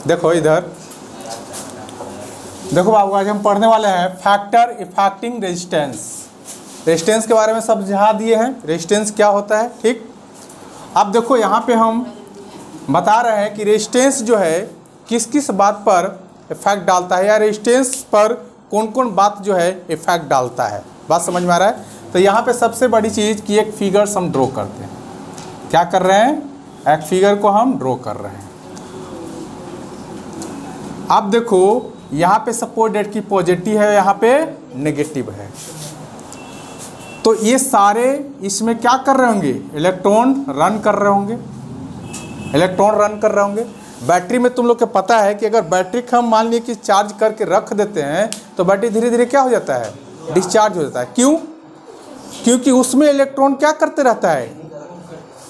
देखो इधर, देखो बाबू आज हम पढ़ने वाले हैं फैक्टर इफेक्टिंग रेजिस्टेंस। रेजिस्टेंस के बारे में सब समझा दिए हैं, रेजिस्टेंस क्या होता है। ठीक, अब देखो यहाँ पे हम बता रहे हैं कि रेजिस्टेंस जो है किस किस बात पर इफेक्ट डालता है, या रेजिस्टेंस पर कौन कौन बात जो है इफेक्ट डालता है। बात समझ में आ रहा है। तो यहाँ पे सबसे बड़ी चीज़ कि एक फिगर्स हम ड्रॉ करते हैं। क्या कर रहे हैं, एक फिगर को हम ड्रॉ कर रहे हैं। अब देखो यहाँ पे सपोज डेट की पॉजिटिव है, यहाँ पे नेगेटिव है, तो ये सारे इसमें क्या कर रहे होंगे, इलेक्ट्रॉन रन कर रहे होंगे, इलेक्ट्रॉन रन कर रहे होंगे। बैटरी में तुम लोग को पता है कि अगर बैटरी को हम मान लिए कि चार्ज करके रख देते हैं तो बैटरी धीरे धीरे क्या हो जाता है, डिस्चार्ज हो जाता है। क्यों? क्योंकि उसमें इलेक्ट्रॉन क्या करते रहता है,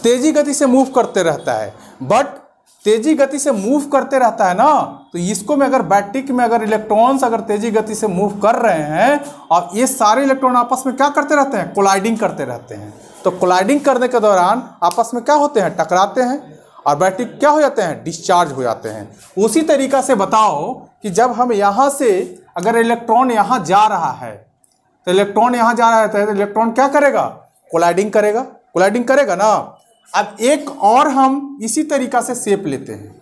तेजी गति से मूव करते रहता है। बट तेजी गति से मूव करते रहता है ना, तो इसको में अगर बैटरी में अगर इलेक्ट्रॉन्स अगर तेजी गति से मूव कर रहे हैं और ये सारे इलेक्ट्रॉन आपस में क्या करते रहते हैं, कोलाइडिंग करते रहते हैं। तो कोलाइडिंग करने के दौरान आपस में क्या होते हैं, टकराते हैं और बैटरी क्या हो जाते हैं, डिस्चार्ज हो जाते हैं। उसी तरीका से बताओ कि जब हम यहाँ से अगर इलेक्ट्रॉन यहाँ जा रहा है, तो इलेक्ट्रॉन यहाँ जा रहा है तो इलेक्ट्रॉन क्या करेगा, कोलाइडिंग करेगा, कोलाइडिंग करेगा ना। अब एक और हम इसी तरीका से शेप लेते हैं,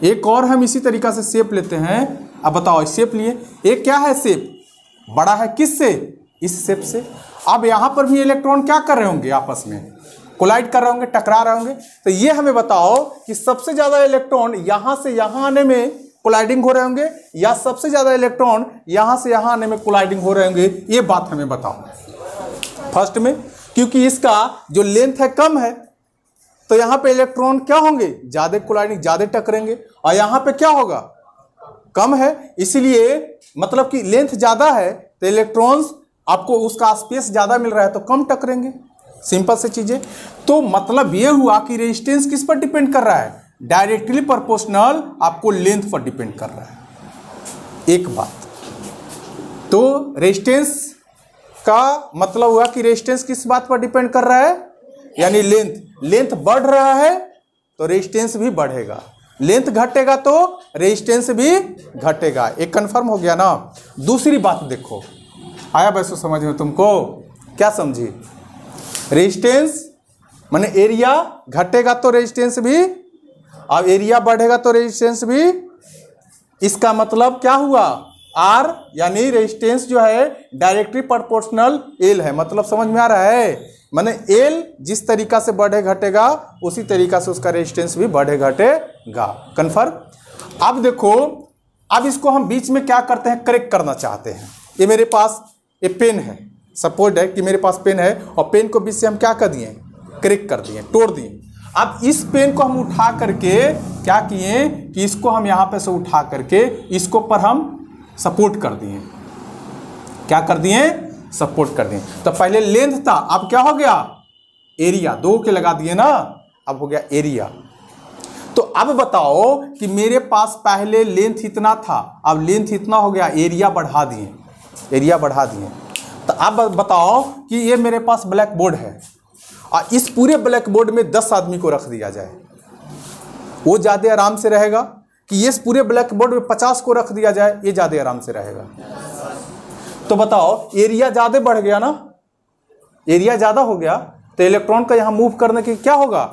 एक और हम इसी तरीका से शेप लेते हैं। अब बताओ शेप लिए, एक क्या है, शेप बड़ा है किससे, इस शेप से। अब यहाँ पर भी इलेक्ट्रॉन क्या कर रहे होंगे, आपस में कोलाइड कर रहे होंगे, टकरा रहे होंगे। तो ये हमें बताओ कि सबसे ज़्यादा इलेक्ट्रॉन यहाँ से यहाँ आने में कोलाइडिंग हो रहे होंगे या सबसे ज़्यादा इलेक्ट्रॉन यहाँ से यहाँ आने में कोलाइडिंग हो रहे होंगे, ये बात हमें बताओ फर्स्ट में। क्योंकि इसका जो लेंथ है कम है, तो यहाँ पे इलेक्ट्रॉन क्या होंगे, ज़्यादा कोलाइडिंग, ज़्यादा टकरेंगे, और यहाँ पे क्या होगा, कम है। इसलिए मतलब कि लेंथ ज़्यादा है तो इलेक्ट्रॉन्स आपको उसका स्पेस ज़्यादा मिल रहा है तो कम टकरेंगे। सिंपल से चीज़ें। तो मतलब ये हुआ कि रेजिस्टेंस किस पर डिपेंड कर रहा है, डायरेक्टली प्रोपोर्शनल आपको लेंथ पर डिपेंड कर रहा है। एक बात तो रेजिस्टेंस का मतलब हुआ कि रेजिस्टेंस किस बात पर डिपेंड कर रहा है, यानी लेंथ। लेंथ बढ़ रहा है तो रेजिस्टेंस भी बढ़ेगा, लेंथ घटेगा तो रेजिस्टेंस भी घटेगा। एक कंफर्म हो गया ना। दूसरी बात देखो, आया वैसे समझ में तुमको, क्या समझी, रेजिस्टेंस माने एरिया घटेगा तो रेजिस्टेंस भी, और एरिया बढ़ेगा तो रेजिस्टेंस भी। इसका मतलब क्या हुआ, आर यानी रेजिस्टेंस जो है डायरेक्टली प्रोपोर्शनल एल है। मतलब समझ में आ रहा है, माने एल जिस तरीका से बढ़े घटेगा उसी तरीका से उसका रेजिस्टेंस भी बढ़े घटेगा। कन्फर्म। अब देखो, अब इसको हम बीच में क्या करते हैं, करेक्ट करना चाहते हैं। ये मेरे पास ये पेन है, सपोज है कि मेरे पास पेन है और पेन को बीच से हम क्या कर दिए, करेक्ट कर दिए, तोड़ दिए। अब इस पेन को हम उठा करके क्या किए कि इसको हम यहाँ पे से उठा करके इसको पर हम सपोर्ट कर दिए। क्या कर दिए, सपोर्ट कर दिए। तो पहले लेंथ था, अब क्या हो गया, एरिया, दो के लगा दिए ना, अब हो गया एरिया। तो अब बताओ कि मेरे पास पहले लेंथ इतना था, अब लेंथ इतना हो गया, एरिया बढ़ा दिए, एरिया बढ़ा दिए। तो अब बताओ कि ये मेरे पास ब्लैक बोर्ड है और इस पूरे ब्लैक बोर्ड में 10 आदमी को रख दिया जाए, वो ज़्यादा आराम से रहेगा कि ये पूरे ब्लैक बोर्ड में 50 को रख दिया जाए, ये ज़्यादा आराम से रहेगा। तो बताओ एरिया ज़्यादा बढ़ गया ना, एरिया ज़्यादा हो गया तो इलेक्ट्रॉन का यहाँ मूव करने की क्या होगा,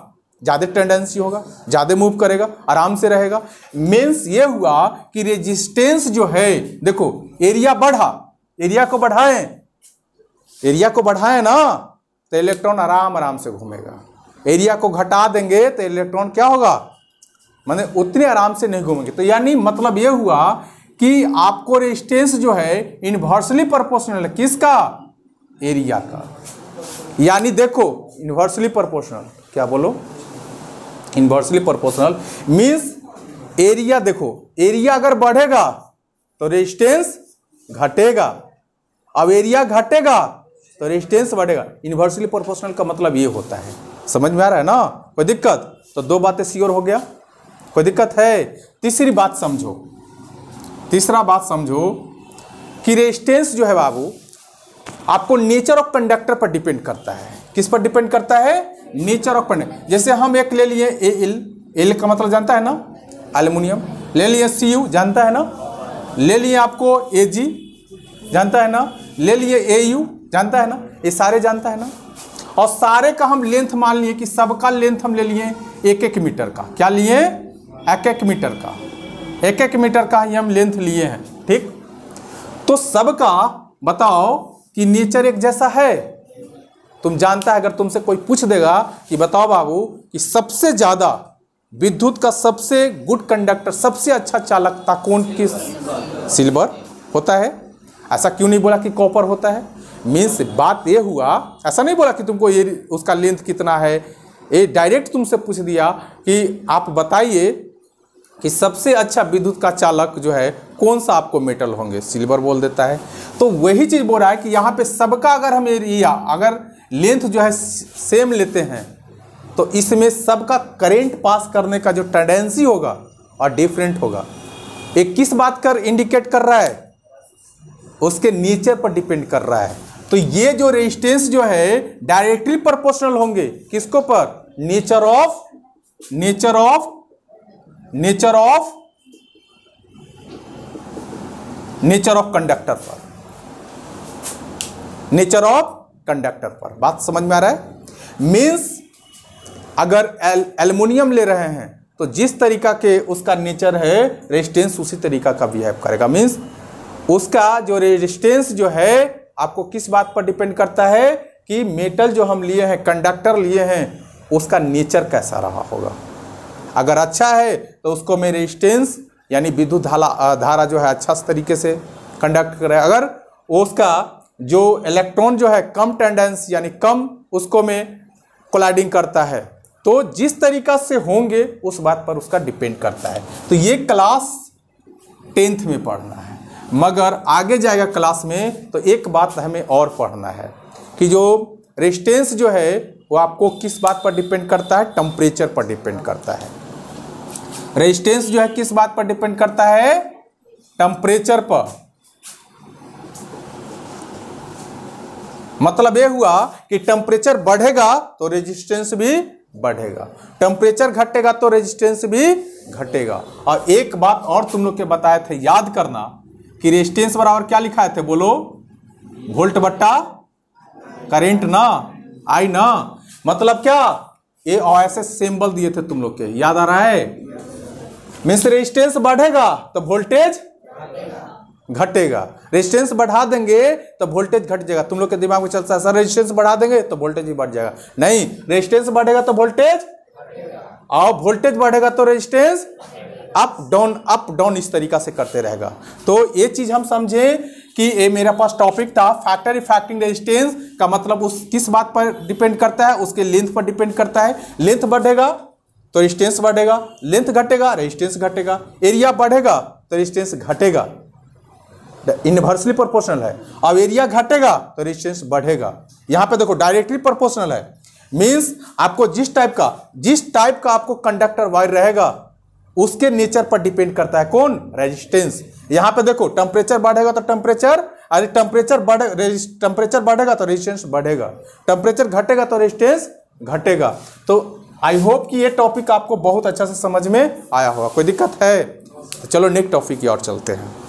ज़्यादा टेंडेंसी होगा, ज़्यादा मूव करेगा, आराम से रहेगा। मीन्स ये हुआ कि रेजिस्टेंस जो है, देखो एरिया बढ़ा, एरिया को बढ़ाएं, एरिया को बढ़ाएं ना तो इलेक्ट्रॉन आराम आराम से घूमेगा। एरिया को घटा देंगे तो इलेक्ट्रॉन क्या होगा, माने उतने आराम से नहीं घूमेंगे। तो यानी मतलब ये हुआ कि आपको रेजिस्टेंस जो है इन्वर्सली प्रोपोर्शनल है किसका, एरिया का। यानी देखो इन्वर्सली प्रोपोर्शनल, क्या बोलो, इन्वर्सली प्रोपोर्शनल मीन्स एरिया। देखो एरिया अगर बढ़ेगा तो रेजिस्टेंस घटेगा, अब एरिया घटेगा तो रेजिस्टेंस बढ़ेगा। इन्वर्सली प्रोपोर्शनल का मतलब ये होता है। समझ में आ रहा है ना, कोई दिक्कत? तो दो बातें श्योर हो गया, कोई दिक्कत है? तीसरी बात समझो, तीसरा बात समझो कि रेजिस्टेंस जो है बाबू आपको नेचर ऑफ कंडक्टर पर डिपेंड करता है। किस पर डिपेंड करता है, नेचर ऑफ कंडक्टर। जैसे हम एक ले लिए एल, एल का मतलब जानता है ना, एल्युमिनियम। ले लिए CU जानता है ना, ले लिए आपको AG जानता है ना, ले लिए AU जानता है ना, ये सारे जानता है ना। और सारे का हम लेंथ मान लिए कि सबका लेंथ हम ले लिए 1-1 मीटर का। क्या लिए? 1-1 मीटर का, 1-1 मीटर का ही हम लेंथ लिए हैं। ठीक, तो सबका बताओ कि नेचर एक जैसा है। तुम जानता है, अगर तुमसे कोई पूछ देगा कि बताओ बाबू कि सबसे ज्यादा विद्युत का सबसे गुड कंडक्टर, सबसे अच्छा चालकता कौन किस? सिल्वर होता है। ऐसा क्यों नहीं बोला कि कॉपर होता है? मीन्स बात ये हुआ, ऐसा नहीं बोला कि तुमको ये उसका लेंथ कितना है, ये डायरेक्ट तुमसे पूछ दिया कि आप बताइए कि सबसे अच्छा विद्युत का चालक जो है कौन सा आपको मेटल होंगे? सिल्वर बोल देता है। तो वही चीज़ बोल रहा है कि यहाँ पे सबका अगर हम एरिया, अगर लेंथ जो है सेम लेते हैं तो इसमें सबका करेंट पास करने का जो टेंडेंसी होगा और डिफरेंट होगा। एक किस बात कर इंडिकेट कर रहा है? उसके नेचर पर डिपेंड कर रहा है। तो ये जो रेजिस्टेंस जो है डायरेक्टली प्रोपोर्शनल होंगे किसको पर? नेचर ऑफ कंडक्टर पर, नेचर ऑफ कंडक्टर पर। बात समझ में आ रहा है? मींस अगर एल्युमिनियम ले रहे हैं तो जिस तरीका के उसका नेचर है रेजिस्टेंस उसी तरीका का बिहेव करेगा। मींस उसका जो रेजिस्टेंस जो है आपको किस बात पर डिपेंड करता है कि मेटल जो हम लिए हैं, कंडक्टर लिए हैं, उसका नेचर कैसा रहा होगा। अगर अच्छा है तो उसको में रेजिस्टेंस यानी विद्युत धारा जो है अच्छा तरीके से कंडक्ट करे। अगर उसका जो इलेक्ट्रॉन जो है कम टेंडेंसी यानी कम उसको में कोलाइडिंग करता है, तो जिस तरीका से होंगे उस बात पर उसका डिपेंड करता है। तो ये क्लास 10th में पढ़ना है, मगर आगे जाएगा क्लास में तो एक बात हमें और पढ़ना है कि जो रेजिस्टेंस जो है वो आपको किस बात पर डिपेंड करता है? टेम्परेचर पर डिपेंड करता है। रेजिस्टेंस जो है किस बात पर डिपेंड करता है? टेम्परेचर पर। मतलब ये हुआ कि टेम्परेचर बढ़ेगा तो रेजिस्टेंस भी बढ़ेगा, टेम्परेचर घटेगा तो रेजिस्टेंस भी घटेगा। और एक बात और तुम लोग के बताए थे, याद करना कि रेजिस्टेंस बराबर क्या लिखाए थे? बोलो, वोल्ट बट्टा करेंट ना, आई ना। मतलब क्या? ये ऐसे सिंबल दिए थे तुम लोग के, याद आ रहा है? मीन्स रेजिस्टेंस बढ़ेगा तो वोल्टेज घटेगा, रेजिस्टेंस बढ़ा देंगे तो वोल्टेज घट जाएगा। तुम लोग के दिमाग में चलता है सर रेजिस्टेंस बढ़ा देंगे तो वोल्टेज भी बढ़ जाएगा। नहीं, रेजिस्टेंस बढ़ेगा तो वोल्टेज, और वोल्टेज बढ़ेगा तो रेजिस्टेंस अप डाउन इस तरीका से करते रहेगा। तो ये चीज हम समझे कि ये मेरा पास टॉपिक था फैक्टर इफेक्टिंग रेजिस्टेंस का मतलब उस किस बात पर डिपेंड करता है? उसके लेंथ पर डिपेंड करता है। लेंथ बढ़ेगा तो रेजिस्टेंस बढ़ेगा, लेंथ घटेगा रेजिस्टेंस घटेगा, एरिया बढ़ेगा तो रेजिस्टेंस घटेगा, इनवर्सली प्रोपोर्शनल है। अब एरिया घटेगा तो रेजिस्टेंस बढ़ेगा। यहां पे देखो डायरेक्टली प्रोपोर्शनल है। मींस आपको जिस टाइप का आपको कंडक्टर वायर रहेगा उसके नेचर पर डिपेंड करता है कौन? रेजिस्टेंस। यहां पे देखो टेम्परेचर बढ़ेगा तो टेम्परेचर बढ़ेगा तो रेजिस्टेंस बढ़ेगा, टेम्परेचर घटेगा तो रेजिस्टेंस घटेगा। तो आई होप कि ये टॉपिक आपको बहुत अच्छा से समझ में आया होगा। कोई दिक्कत है? तो चलो नेक्स्ट टॉपिक की ओर चलते हैं।